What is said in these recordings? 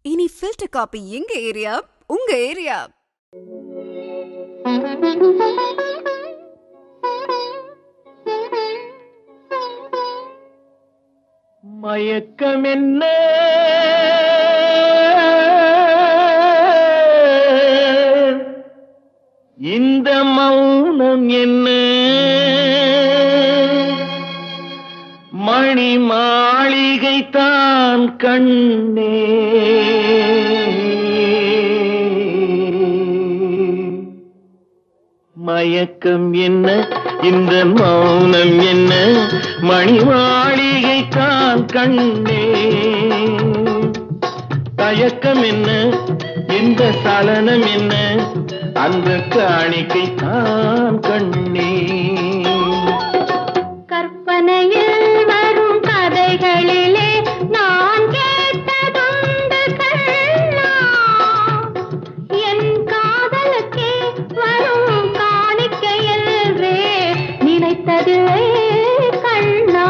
இனி filter coffee எங்க area, உங்க ஏரியா. மயக்கம் என்ன இந்த மௌனம் என்ன மணி மாளிகை தான் கண்ணே மயக்கம் என்ன இந்த மௌனம் என்ன மணி மாளிகை தான் கண்ணே தயக்கம் என்ன இந்த சலனம் என்ன அந்த காணிக்கை தான் கண்ணே கற்பனையில் வரும் கதைகளிலே நான் கேட்டதுண்டு கண்ணா என் காதலுக்கே வரும் காணிக்கையல்வே நினைத்ததுவே கண்ணா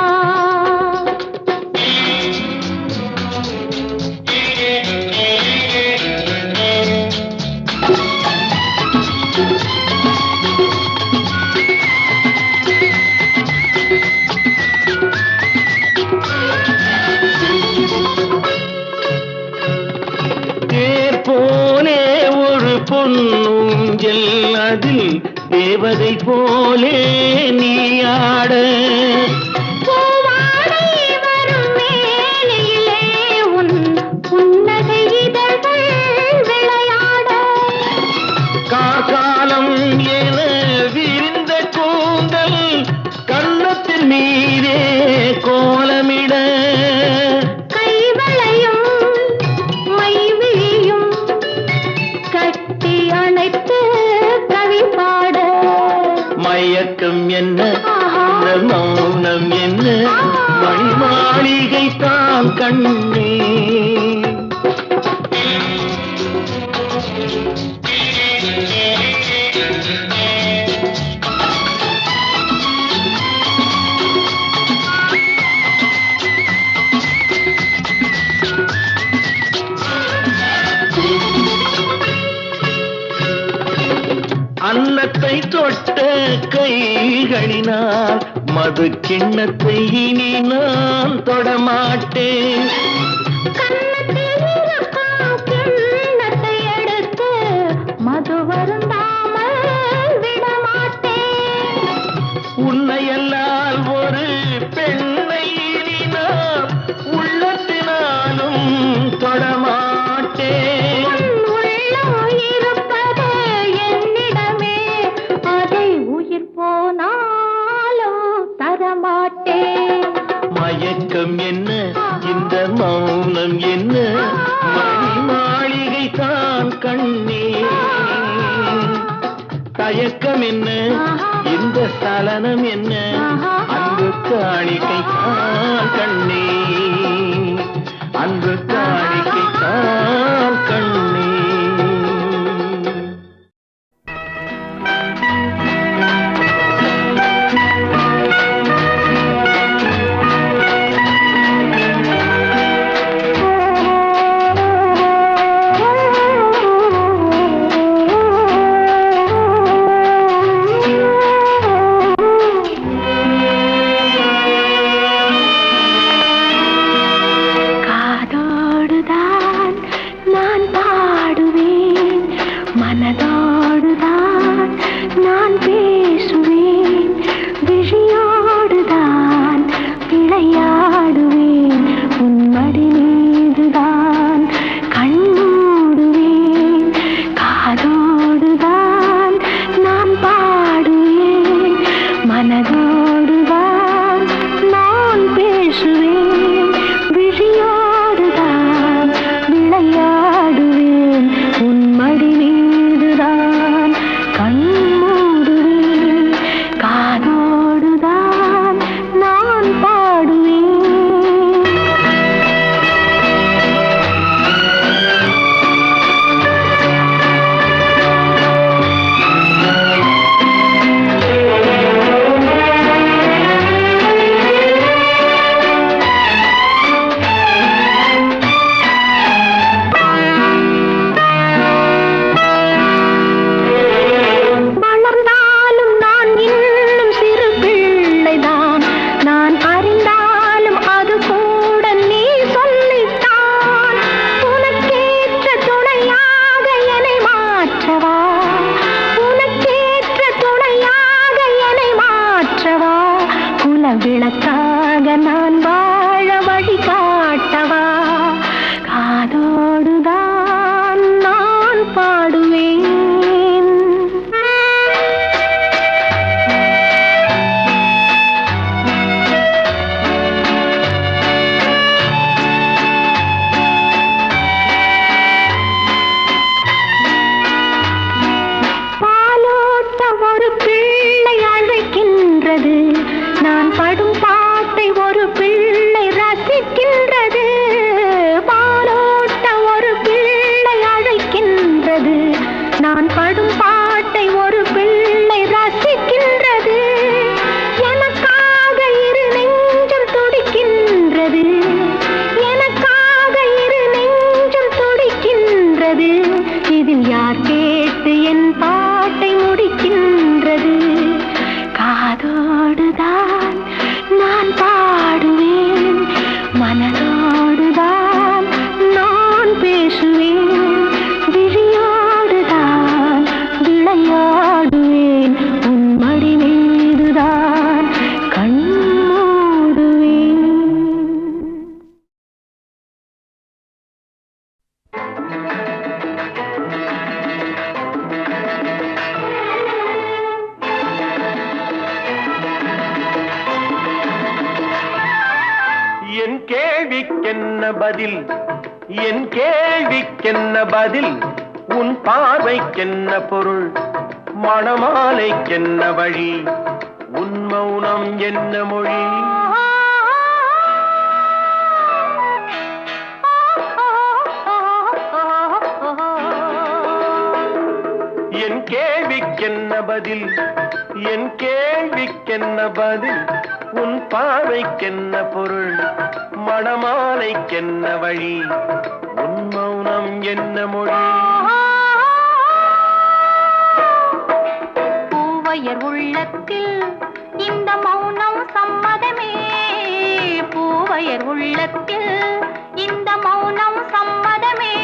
பொன்னூஞ்சல் அதில் தேவதை போலே நீயாட வரும் மேலையிலே உன் புன்னகை இதழ்கள் விளையாட காலம் என விரிந்த கூந்தல் கன்னத்தின் மீதே கோலமிட மயக்கம் என்ன இந்த மௌனம் என்ன மணி மாளிகை தான் கண்ணே அன்னத்தை தொட்ட கைகளினால் மது கிண்ணத்தை இனி நான் தொடமாட்டேன் கிண்ணத்தை எடுத்து மது வருந்தாமல் விடமாட்டேன் உன்னையல்லால் ஒரு பெண்ணை இனி நான் உள்ளத்தினாலும் தொடமாட்டேன் மயக்கம் என்ன இந்த மௌனம் என்ன மணி மாளிகை தான் கண்ணே தயக்கம் என்ன இந்த சலனம் என்ன அன்பு காணிக்கை தான் கண்ணே அன்பு காணிக்கை தான் கண்ணே காதோடுதான் என் கேள்விக்கென்ன பதில், என் கேள்விக்கென்ன பதில், உன் பார்வைக்கென்ன பொருள், மணமாலைக்கென்ன வழி, உன் மௌனம் என்ன மொழி? என் கேள்விக்கென்ன பதில், என் கேள்விக்கென்ன பதில், உன் பார்வைக்கென்ன பொருள், மணமாலைக்கென்ன வழி, உன் மௌனம் என்ன மொழி? பூவையர் உள்ளத்தில் இந்த மௌனம் சம்மதமே, பூவையர் உள்ளத்தில் இந்த மௌனம் சம்மதமே,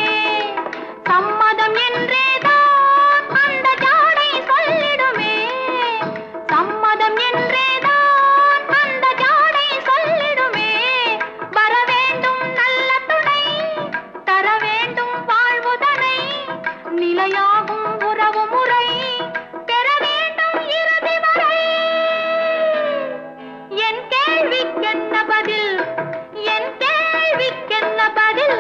சம்மதம் என்றேதான் அந்த ஜாடை சொல்லிடுமே, சம்மதம் என்றேதான் அந்த ஜாடை சொல்லிடுமே, வர வேண்டும் நல்ல துணை, தர வேண்டும் வாழ்வுதனை, நிலையாகும் உறவு முறை பெற வேண்டும் இறுதி வரை. என் கேள்விக்கென்ன பதில், என் கேள்விக்கென்ன பதில்,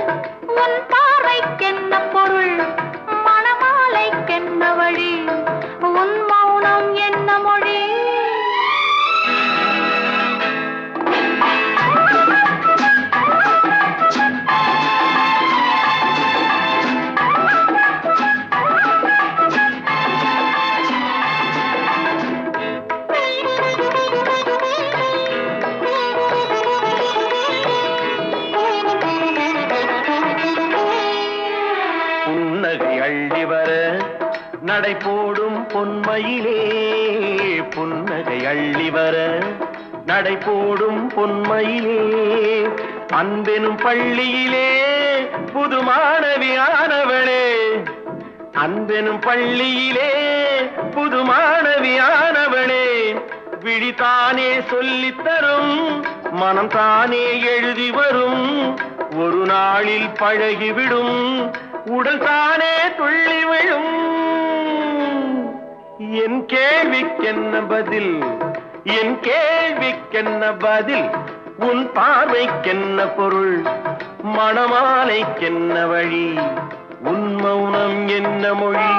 உன் பார்வைக்கென்ன பொருள், மணமாலைக்கென்ன வழி, உன் மௌனம் என்ன மொழி? புன்னகை அள்ளி வர நடை போடும் பொன்மையிலே, புன்னகை அள்ளி வர நடை போடும் பொன்மையிலே, அன்பெனும் பள்ளியிலே புது மாணவியானவளே, அன்பெனும் பள்ளியிலே புது மாணவியானவளே, விழித்தானே சொல்லித்தரும், மனம் தானே எழுதி வரும், ஒரு நாளில் பழகிவிடும், உடல் தானே துள்ளி விழும். என் கேள்விக்கென்ன பதில், என் கேள்விக்கென்ன பதில், உன் பார்வைக்கென்ன பொருள், மணமாலைக்கென்ன வழி, உன் மௌனம் என்ன மொழி?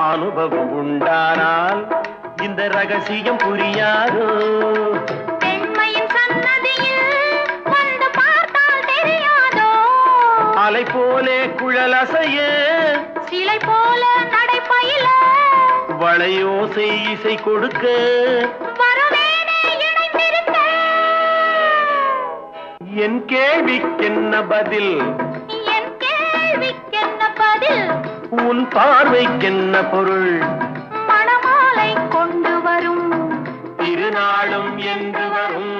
அனுபவம் உண்டானால் இந்த ரகசியம் புரியாதோ, பெண்மையின் சன்னதியில் வந்து பார்த்தால் தெரியாதோ, அலை போலே குழல் அசைய, சிலை போல நடைபயில, வளையோசை இசை கொடுக்க, வரவேனே இணைந்திருக்க. என் கேள்விக்கென்ன பதில், என் கேள்விக்கென்ன பதில், உன் பார்வைக்கென்ன பொருள், மணமாலை கொண்டு வரும் திருநாளும் என்று வரும்.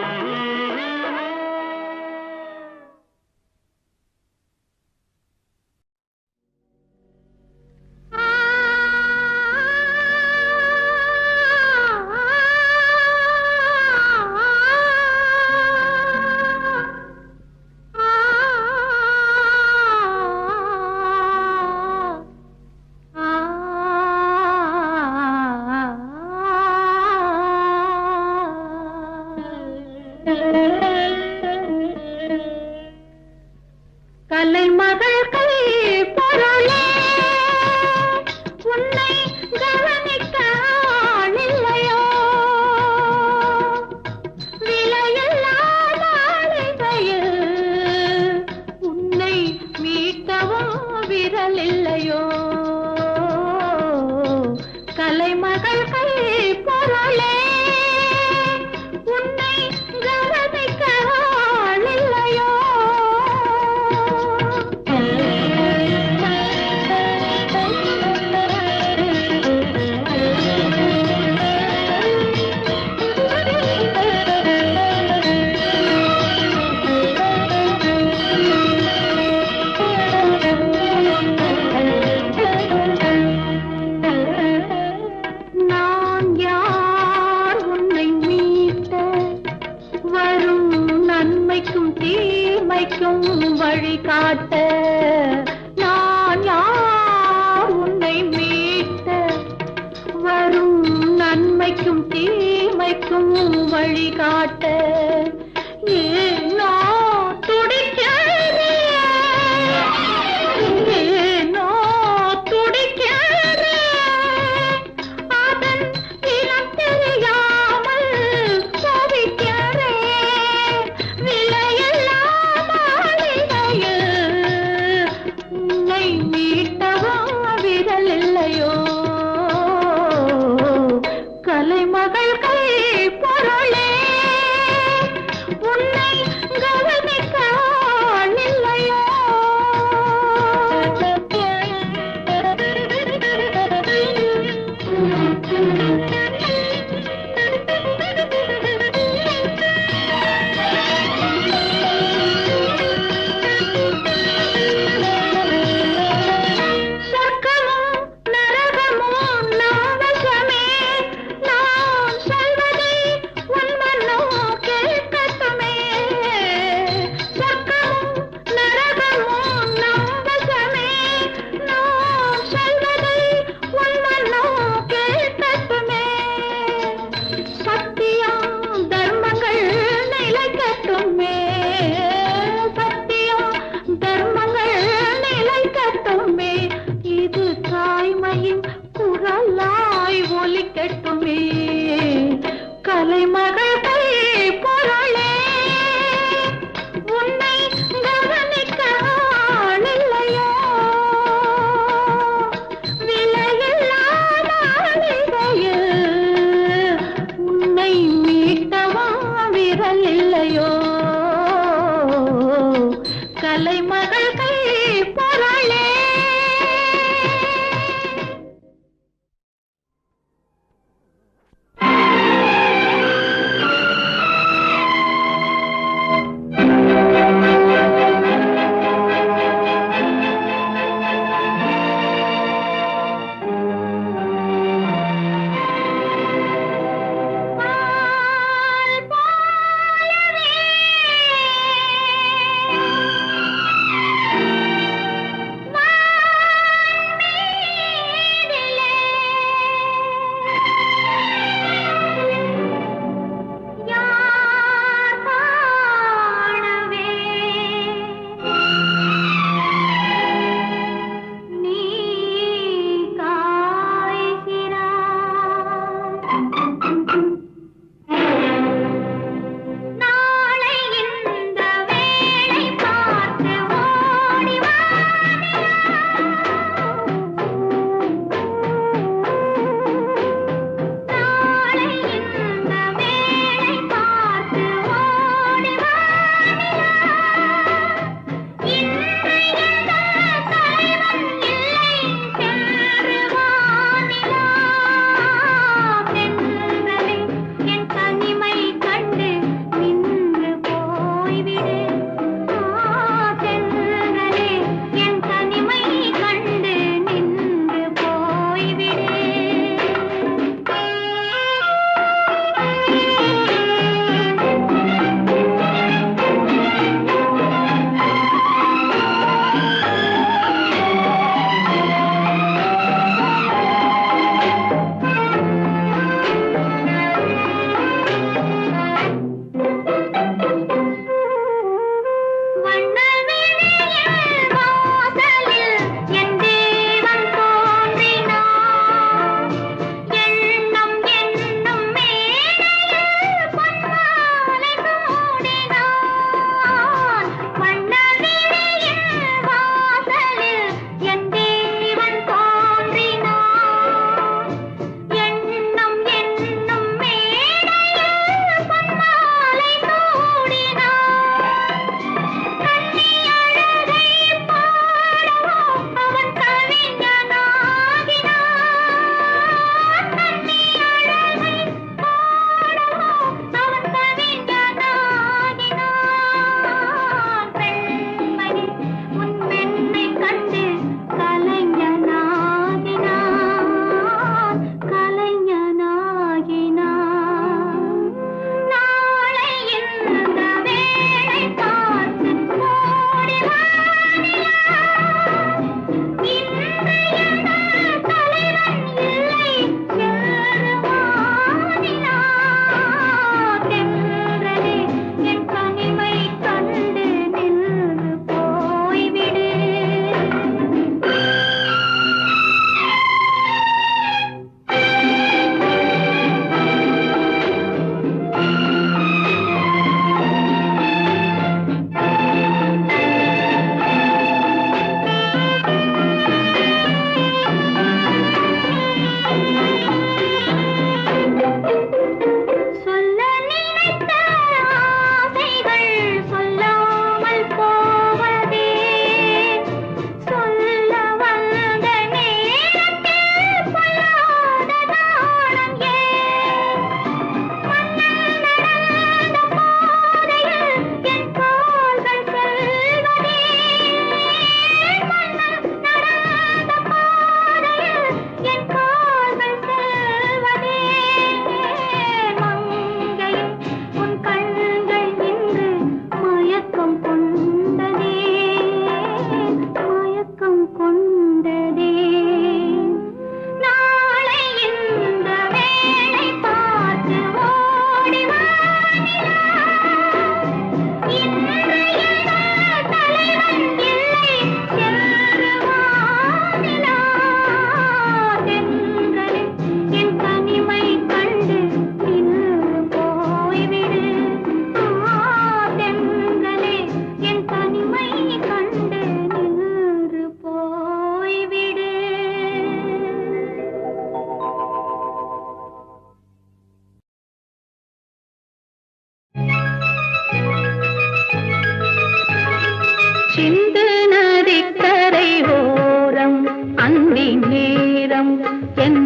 கலைமகள் கை பொருளே, உன்னை கவனிக்க ஆளில்லையோ, விலையில்லாத ஆளுகையில் உன்னை மீட்கவும் விரலில்லையோ, கலைமகள் கை பொருளே, உன்னை கவனிக்க ஆளில்லையோ.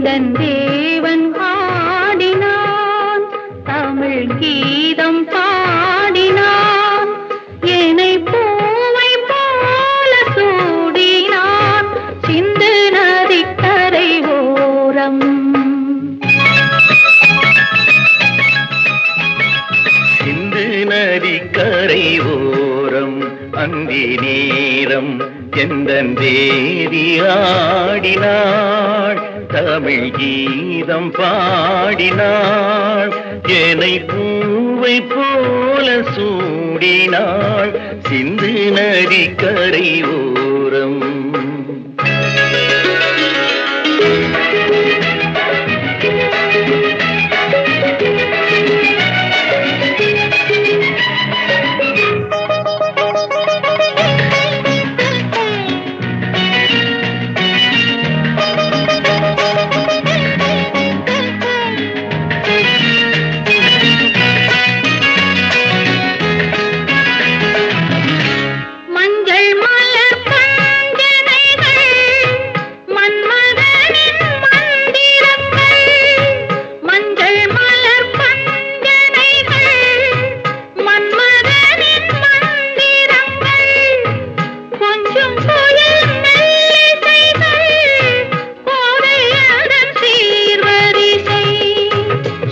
எந்தன் தேவன் ஆடினான், தமிழ் கீதம் பாடினான், என்னை பூவை போல சூடினான், சிந்து நதிக்கரை ஓரம். சிந்து நதிக்கரை ஓரம் அந்தி நேரம் எந்தன் தேவி ஆடினாள், தமிழ் கீதம் பாடினாள், என்னை பூவை போல சூடினாள், சிந்து நதிக்கரை ஓரம்.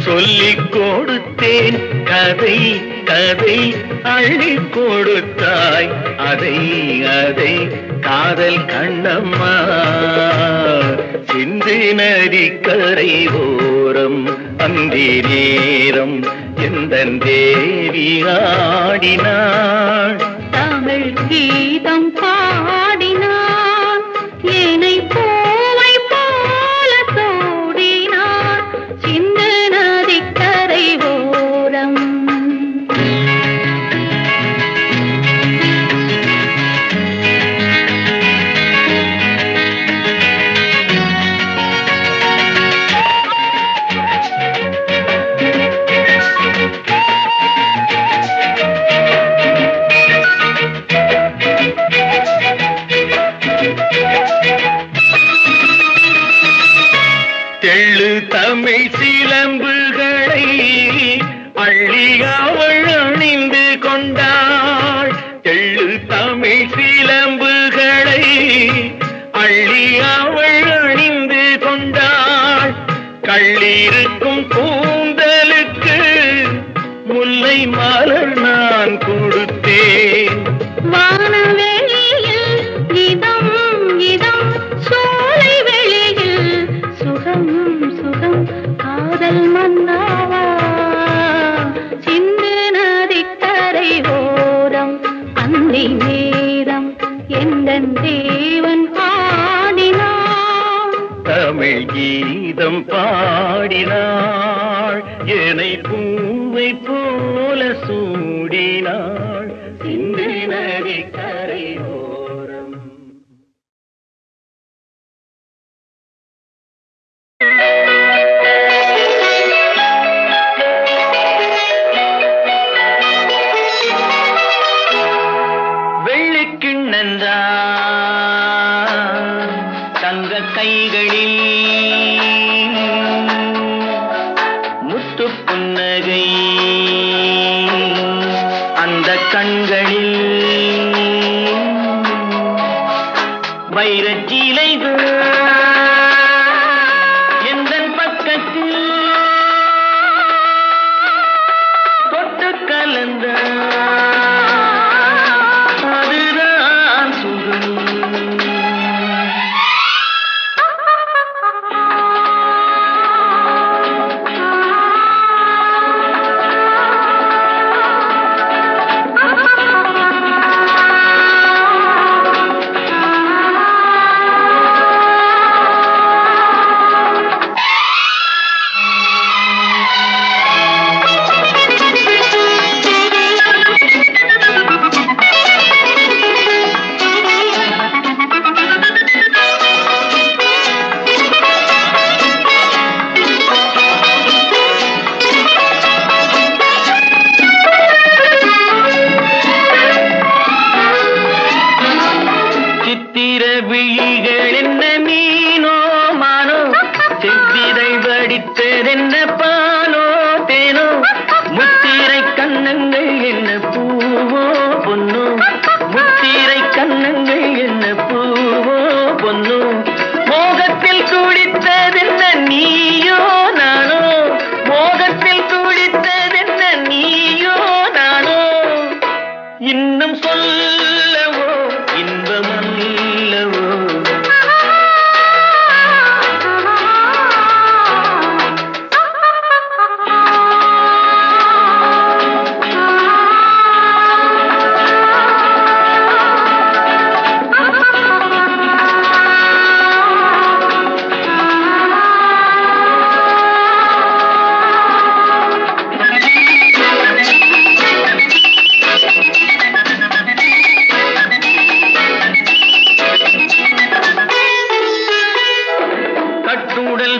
சொல்லிக் கொடுத்தேன் கதை கதை அள்ளி கொடுத்தாய் அதை அதை காதல் கண்ணம்மா, சிந்து நதிக்கரை ஓரம் அந்தி நேரம் எந்தன் தேவி ஆடினாள், தமிழ் கீதம் பாடினான், என்னை பூவை போல சூடினான், சிந்து நதிக்கரை ஓரம். தெள்ளு தமிழ் சிலம்புகளை அள்ளி அவள் அணிந்து கொண்டாள், தெள்ளு தமிழ் சிலம்புகளை அள்ளி அவள் அணிந்து கொண்டாள், கள்ளிருக்கும் கூந்தலுக்கு முல்லை மலர் நான் கொடுத்தேன், வானவெளியில் இதம் இதம் சோலை வெளியில் சுகம் சுகம் காதல் மன்னாவா, சிந்து நதிக்கரை ஓரம் அந்தி நேரம் எந்தன் தேவன் ஆடினான், தமிழ் கீதம் பாடினாள், என்னை பூவை போல சூடினாள், சிந்து நதிக்கரை ஓரம். வெள்ளிக்கிண்ணந்தான் தங்க கைகளில் முத்து புன்னகை, அந்த கண்களில் வைரச்சீலைகள் எந்தன் பக்கத்தில் தொட்டு கலந்த அதுதான் சுகம். விழிகள் என்ன மீனோ மானோ படித்ததென்ன பாலோ தேனோ முத்திரை கண்ணங்கள் என்ன பூவோ பொன்னோ முத்திரை கண்ணங்கள் என்ன பூவோ பொன்னோ மோகத்தில் துடித்ததென்ன நீயோ நானோ மோகத்தில் துடித்ததென்ன நீயோ நானோ இன்னும் சொல்லவோ இன்பமல்லவோ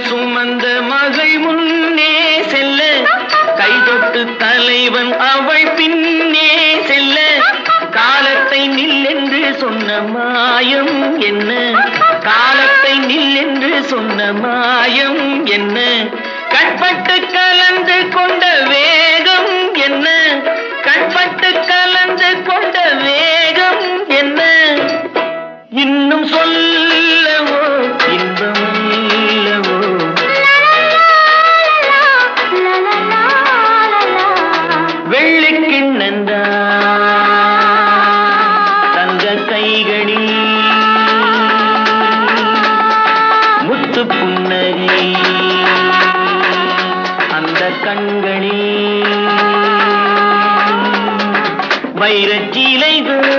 சுமந்த மகள் முன்னே செல்ல கைதொட்டு தலைவன் அவள் பின்னே செல்ல காலத்தை நில்லென்று சொன்ன மாயம் என்ன காலத்தை நில்லென்று சொன்ன மாயம் என்ன கட்பட்டு கலந்து கொண்ட வேகம் என்ன கட்பட்டு கலந்து கொண்ட வேகம் என்ன இன்னும் சொல்லவோ இன்பம் வெள்ளிக்கிண்ணந்தா தங்க கைகளில் முத்து புன்னகை அந்த கண்களில் வைரச்சீலைகள்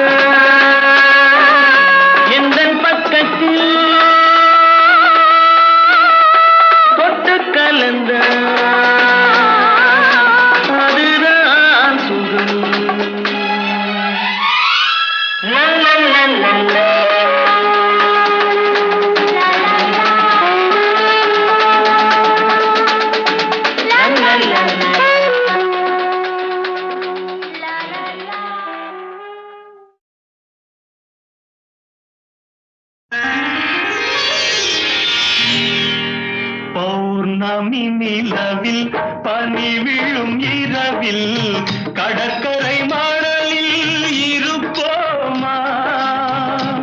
எந்தன் பக்கத்தில் தொட்டு கலந்த பௌர்ணமி நிலவில் பனி விழும் இரவில் கடற்கரை மணலில் இருப்போமா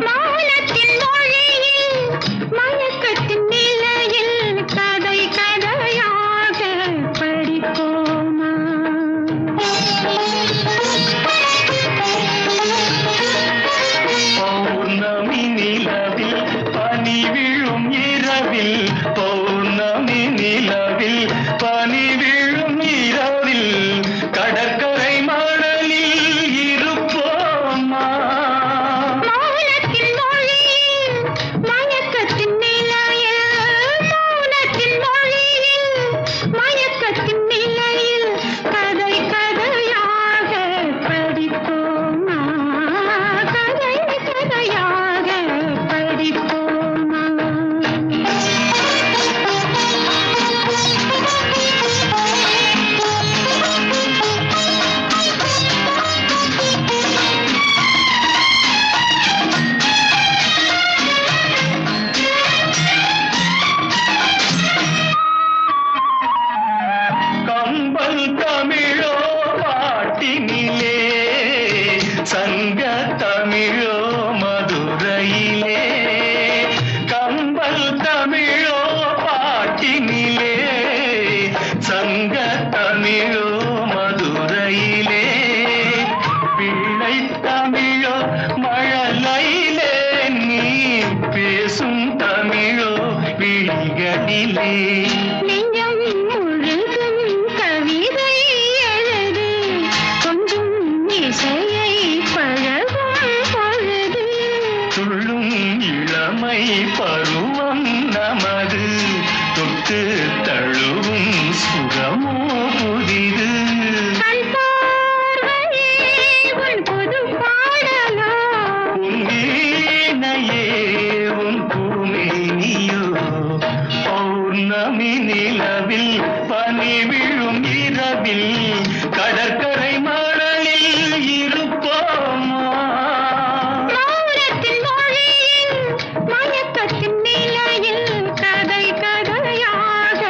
மௌனத்தின் மொழியில் மயக்கத்தின் நிலையில் கதை கதையாக படிப்போமா பௌர்ணமி நிலவில் பனி விழும் இரவில் பௌர்ணமி நிலவில் பனி விழும் இரவில் கடற்கரை மணலில் இருப்போமா மௌனத்தின் மொழியில் மயக்கத்தின் நிலையில் மௌனத்தின் மொழியில் மயக்கத்தின் நிலையில் கதை கதையாக படிப்போமா கதை கதையாக படிப்போமா கம்பல் தமிழோ பாட்டினிலே சங்க தமிழோ மதுரையிலே கம்பல் தமிழோ பாட்டினிலே சங்க தமிழோ மதுரையிலே பிள்ளை தமிழோ மழலையிலே நீ பேசும் தமிழோ விழிகளிலே நெஞ்சம் முழுதும் கவிதை எழுது கொஞ்சம் இசையை பழகும் பொழுது துள்ளும் இளமை பருவம் நமது தொட்டு தழுவும் சுகமோ புதிது கண் பார்வையே உன் புது பாடலோ உன் வீணையே உன் பூமேனியோ பௌர்ணமி நிலவில் பனி விழும் இரவில் கடற்கரை மணலில் இருப்போமா மௌனத்தின் மொழியில் மயக்கத்தின் நிலையில் கதை கதையாக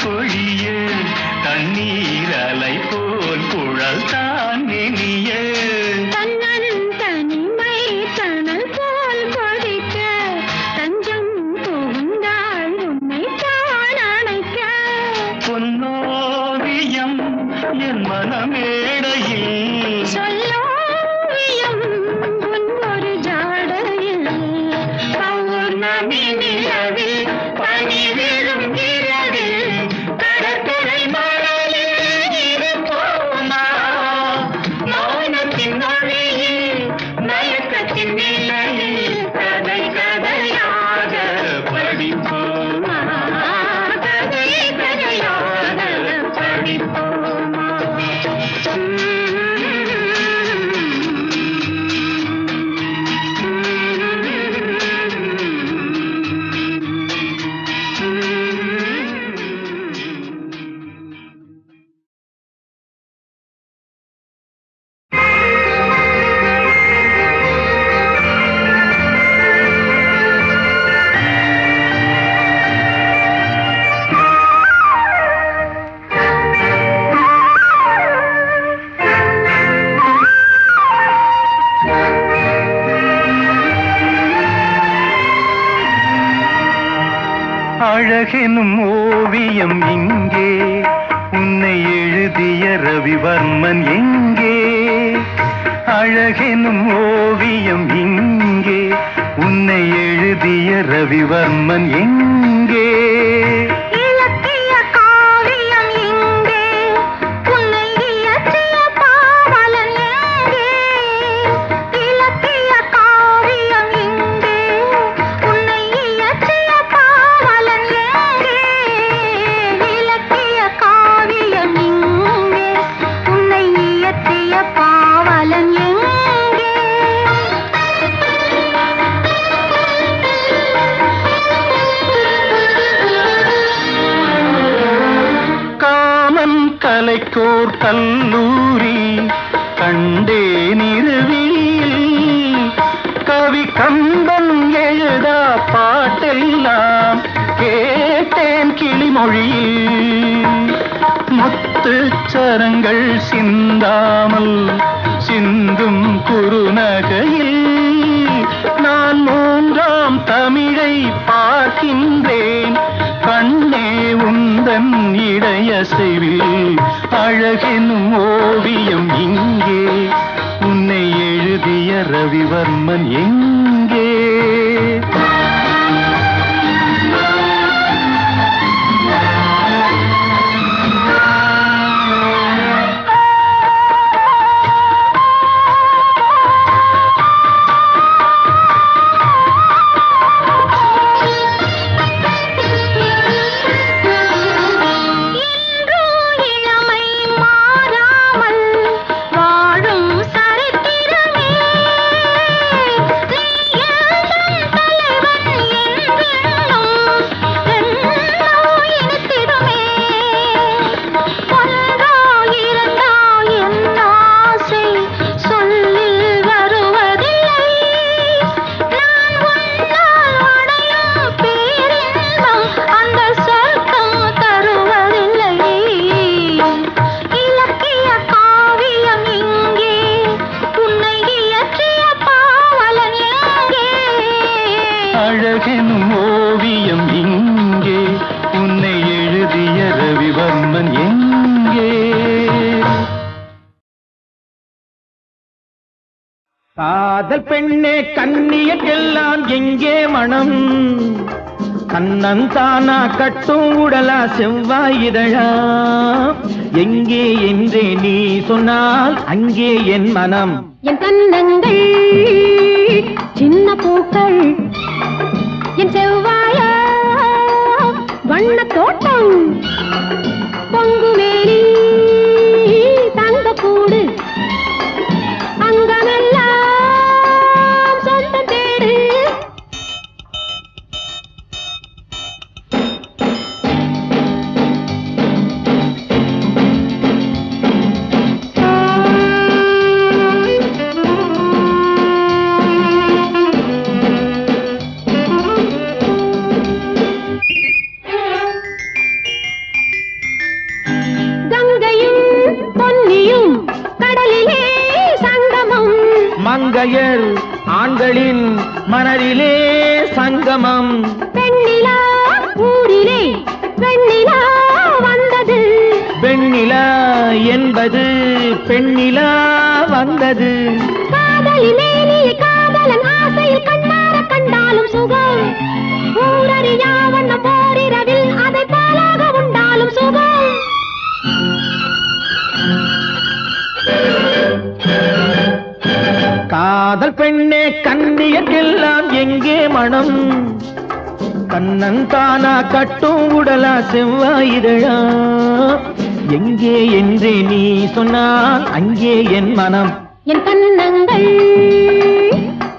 பொழிய தண்ணீர் அலை போல் குழல் தான் நெனிய தன்னன் தனிமை தனல் போல் கொதிக்க தஞ்சம் புகுந்தாள் உன்னை தான் அணைக்க பொன்னோவியம் என் மனமேடையில் சொல்லோவியம் உன் ஒரு ஜாடையில் பௌர்ணமி நிலவில் பனி விழும் இரவில் கடற்கரை மணலில் இருப்போமா மௌனத்தின் மொழியில் மயக்கத்தின் நிலையில் கதை கதையாக படிப்போமா கதை கதையாக படிப்போமா அழகெனும் ஓவியம் இங்கே உன்னை எழுதிய ரவிவர்மன் எங்கே அழகெனும் ஓவியம் இங்கே உன்னை எழுதிய ரவிவர்மன் எங்கே இலக்கிய காவியம் எங்கே உன்னை இயற்றிய பாவலன் எங்கே இலக்கிய காவியம் எங்கே உன்னை இயற்றிய பாவலன் எங்கே இலக்கிய காவியம் எங்கே உன்னை இயற்றிய பாவலன் எங்கே காமன் கலைக்கோர் கல்லூரி கண்டேன் இரவில் கவி கம்பன் எழுதா பாட்டெல்லாம் கேட்டேன் கிளிமொழியில் முத்துச்சரங்கள் சிந்தாமல் சிந்தும் குறுநகையில் நான் மூன்றாம் தமிழை பார்க்கின்றேன் கண்ணே உந்தன் இடையசைவில் அழகெனும் ஓவியம் இங்கே உன்னை எழுதிய ரவிவர்மன் எங்கே இளமை மாறாமல் வாழும் சரித்திரமே நீ எந்தன் தலைவன் என்றென்னும் என்னோ இனித்திடுமே ஒன்றோ இரண்டோ என் ஆசை சொல்லில் வருவதில்லை நான் உன்னால் அடையும் பேரின்பம் அந்த சொர்க்கம் தருவதில்லை இலக்கிய காவியம் இங்கே உன்னை இயற்றிய பாவலன் எங்கே அழகெனும் ஓவியம் இங்கே உன்னை எழுதிய ரவிவர்மன் எங்கே காதல் பெண்ணே கண்ணியக்கெல்லாம் எங்கே மனம் கண்ணன் தானா கட்டும் உடலா செவ்வாய் இதழா எங்கே என்றே நீ சொன்னால் அங்கே என் மனம் என் கண்ணங்கள் சின்ன பூக்கள் என் செவ்வாய வண்ண தோட்டம் பொங்குமேலி தங்கக்கூடு அங்கமெல்லாம் சொந்த தேடு மங்கையர் ஆண்களின் மனதிலே சங்கமம். பெண்ணிலா ஊரிலே வெண்ணிலா வந்தது. வெண்ணிலா என்பது பெண்ணிலா வந்தது. காதலிலே நீ காதலன் ஆசையில் கண்ணார கண்டாலும் சுகம். ஊரறியா வண்ண போரிரவில் அதை பாலாக உண்டாலும் சுகம். காதல் பெண்ணே கண்ணியக்கெல்லாம் எங்கே மனம்? கண்ணன் தானா கட்டும் உடலா செவ்வாயிதழா? எங்கே என்றே நீ சொன்னால் அங்கே என் மனம். என் கண்ணங்கள்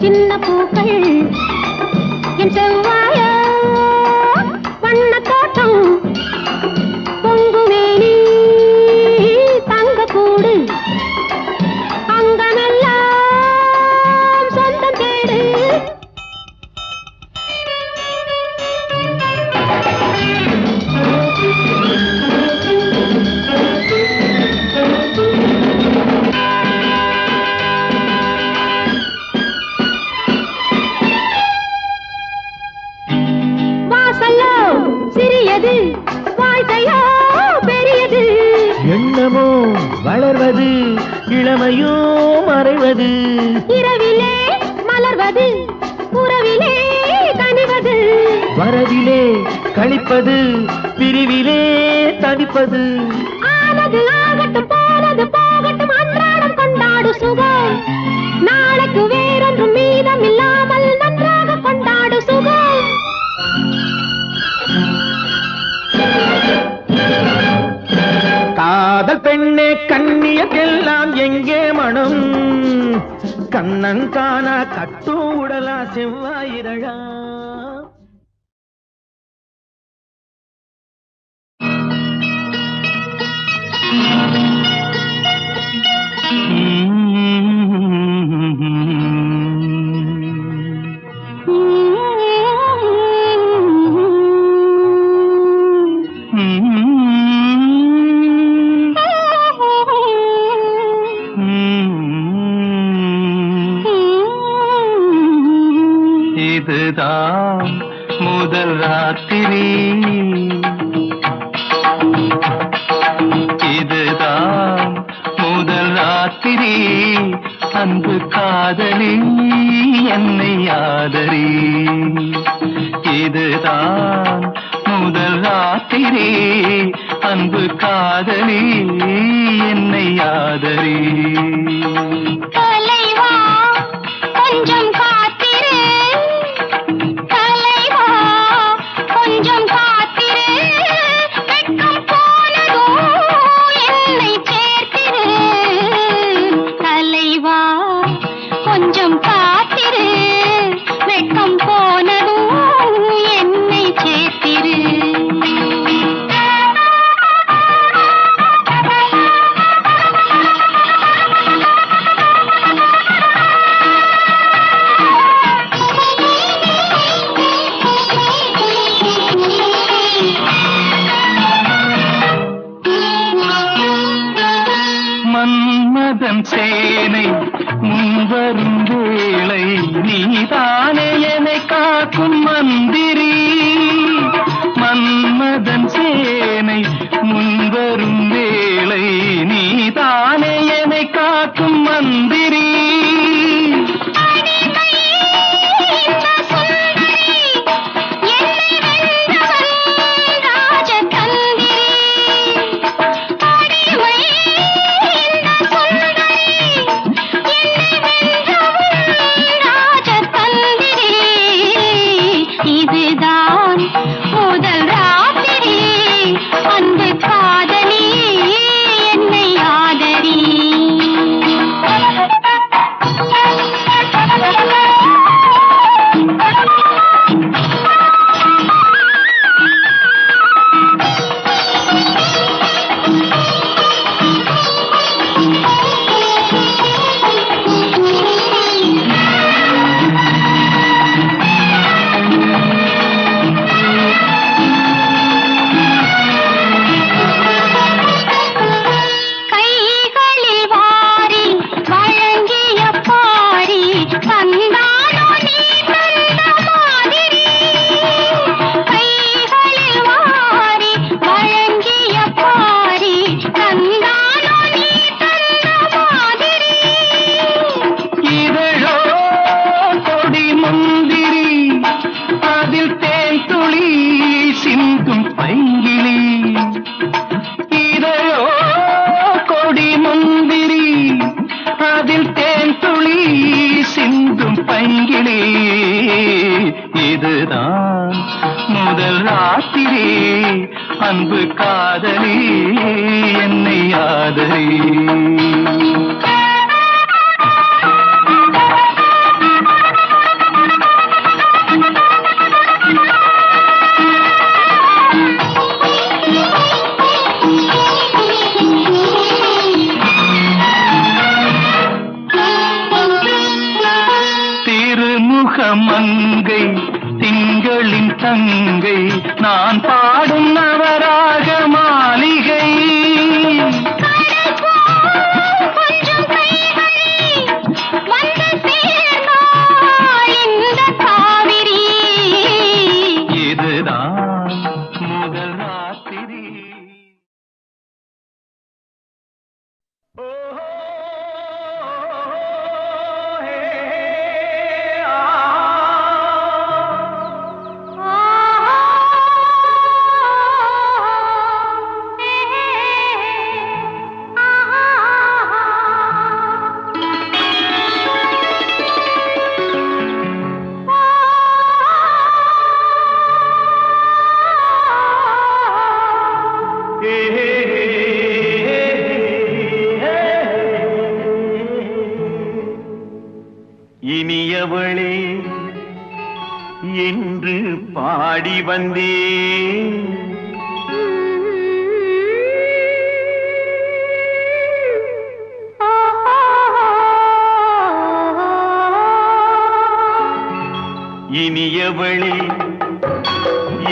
சின்ன பூக்கள் என் செவ்வாய வண்ண தோட்டம் பொங்குமேனி தங்கக்கூடு அங்கமெல்லாம் சொந்தம் தேடு. வாசல்லோ சிறியது வாழ்க்கையோ பெரியது. எண்ணமோ வளர்வது இளமையோ மறைவது. இரவிலே மலர்வது உறவிலே கனிவது. வரவிலே கழிப்பது பிரிவிலே தவிப்பது. ஆனது ஆகட்டும் போனது போகட்டும் அன்றாடம் கொண்டாடு சுகம். நாளைக்கு வேறொன்றும் மீதம் இல்லாமல் நன்றாக கொண்டாடு சுகம். காதல் பெண்ணே கண்ணியக்கெல்லாம் எங்கே மனம்? கண்ணன் தானா கட்டும் உடலா செவ்வாயிரழா? இதுதான் முதல் ராத்திரி, இதுதான் முதல் ராத்திரி. அன்பு காதலி என்னை ஆதரி. இதுதான் முதல் ராத்திரி, அன்பு காதலி என்னை ஆதரி. தலைவா கொஞ்சம் காத்திரு, தலைவா கொஞ்சம் காத்திரு. வெட்கம் போனதோ என்னை சேர்த்திரு. தலைவா கொஞ்சம் காத்திரு, வெட்கம் போனதோ என்னை சேர்த்திரு. மன்மதன் சேனை முன்வரும் வேளை நீதானே என்னை காக்கும் மந்திரி. மன்மதன் சேனை முன்வரும் வேளை நீதானே என்னை காக்கும் மந்திரி. இது அன்பு காதலி என்னை ஆதரி. மங்கை திங்களின் தங்கை நான் பாடும் நவராக மாளிகை. இதுதான் முதல் ராத்திரி. இனியவளே என்று பாடி வந்தேன். இனியவளே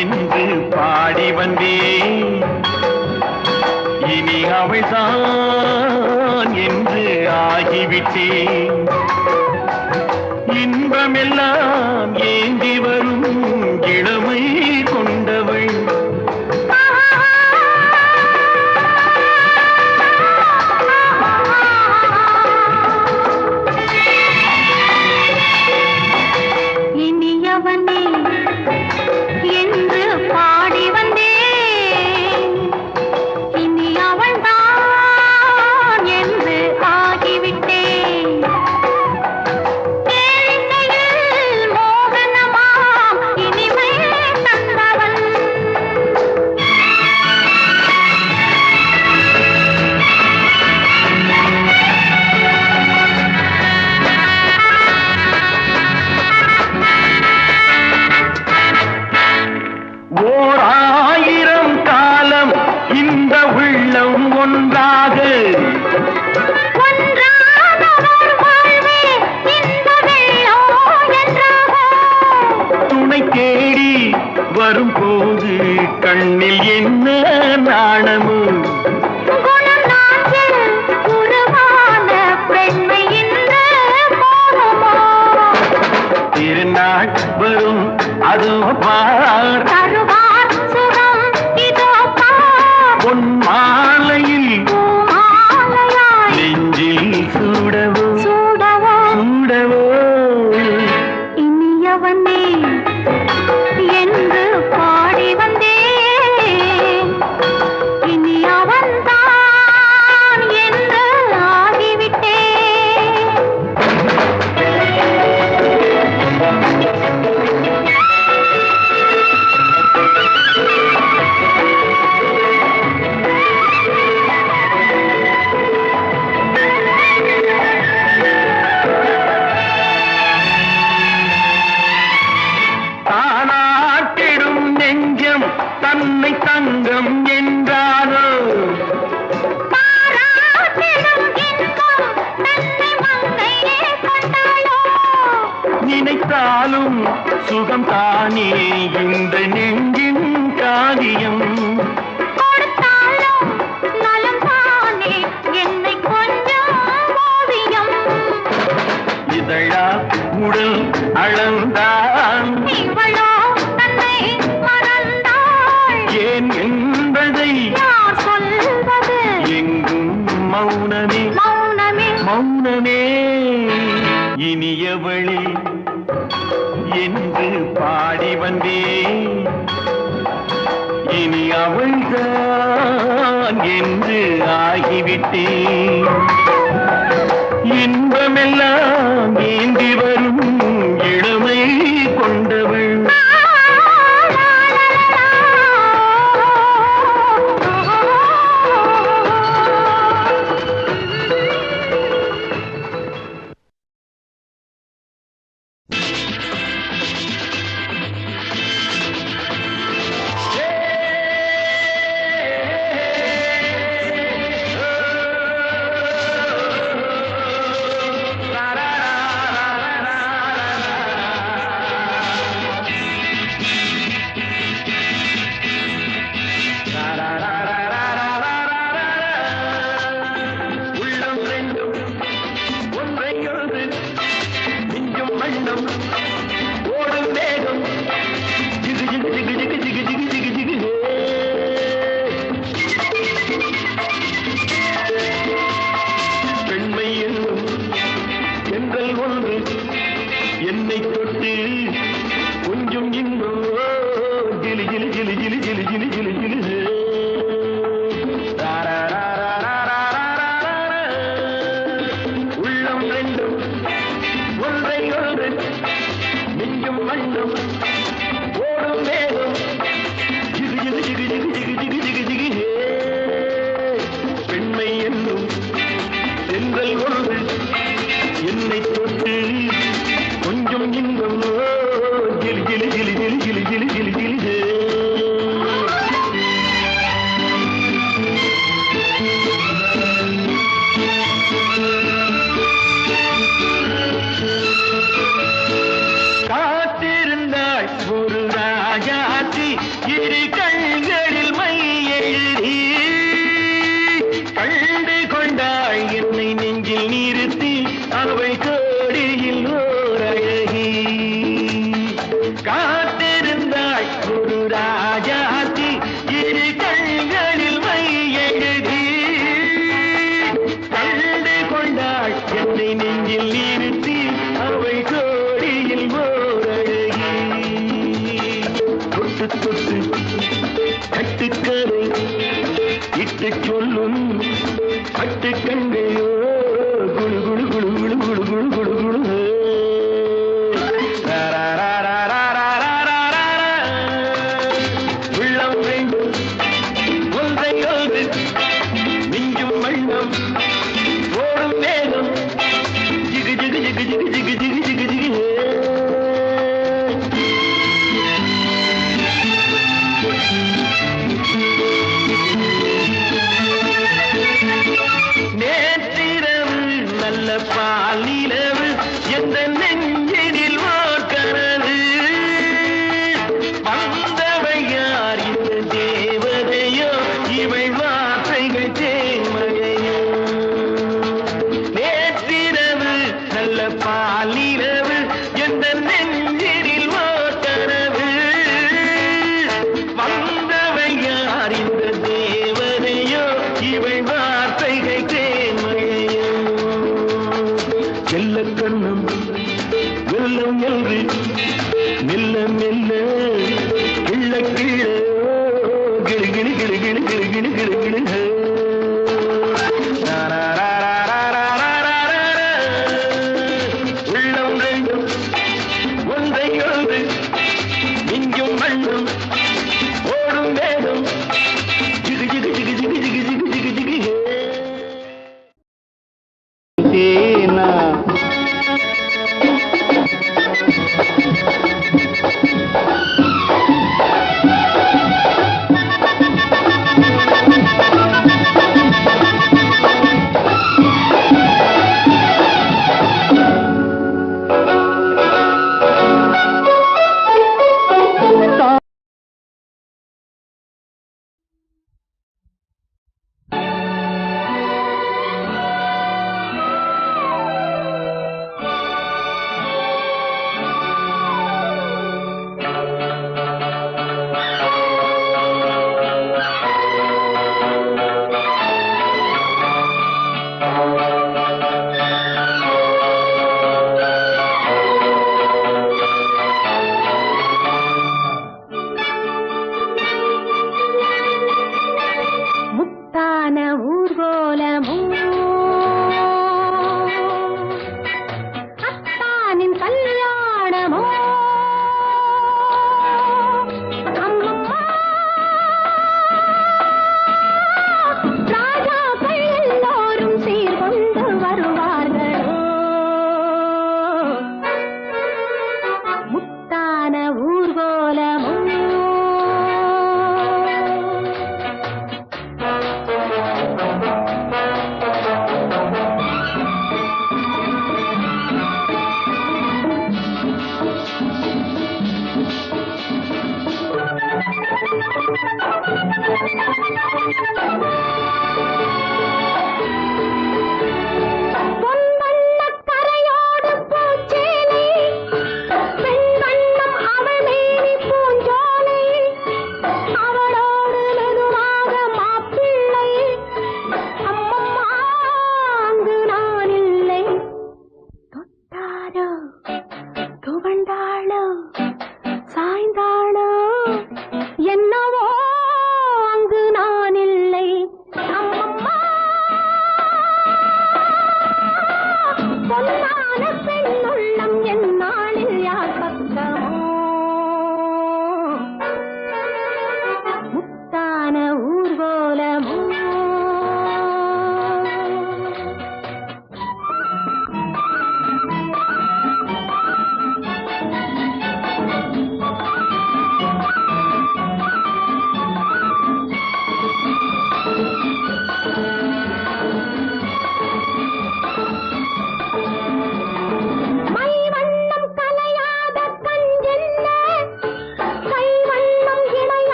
என்று பாடி வந்தேன். இனி அவள்தான் என்று ஆகிவிட்டேன். இன்பமெல்லாம் ஏந்தி வரும் இளமை கொண்டவள். இனியவனே என்று பாடி வந்தேன். இனி அவள்தான் என்று ஆகிவிட்டேன். ஒன்றாக துணை தேடி வரும்போது கண்ணில் என்ன நாணமோ. திருநாள் வரும் அதோ பார் பொன் மாலையில் நெஞ்சில் சூடவோ சூடவோ. இனியவனே என்று பாடி வந்தேன். இனி அவன்தான் என்று ஆகிவிட்டேன். தன்னை தங்கம் என்றாரோ நினைத்தாலும் சுகம் தானே இந்த நெஞ்சின் காரியம். இதழா உடல் அளந்தான் ஏன் என்பதை யார் சொல்வது. எங்கும் மௌனமே மௌனமே. இனியவளே என்று பாடி வந்தேன். இனி அவள்தான் என்று ஆகிவிட்டேன். இன்பமெல்லாம் ஏந்தி வரும் இளமை கொண்டவள். இட்டு சொல்லும் பட்டு கண்கையோ குழு குழு குழு குழு குழு குழு குழு குழு உள்ளம் வேண்டும் ஒன்றை ஒன்று மிஞ்சும் வண்ணம் ஓடும் வேகம் ஜிகு ஜிகு ஜிகு ஜிகு ஜிகு ஜிகு ஜிகு ஜிகு நேற்றிரவு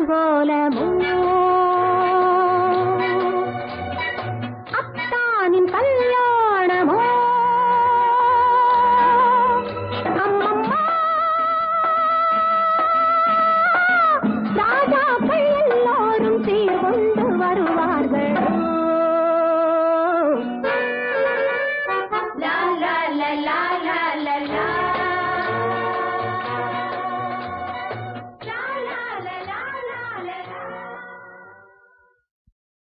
ஊர்கோலமோ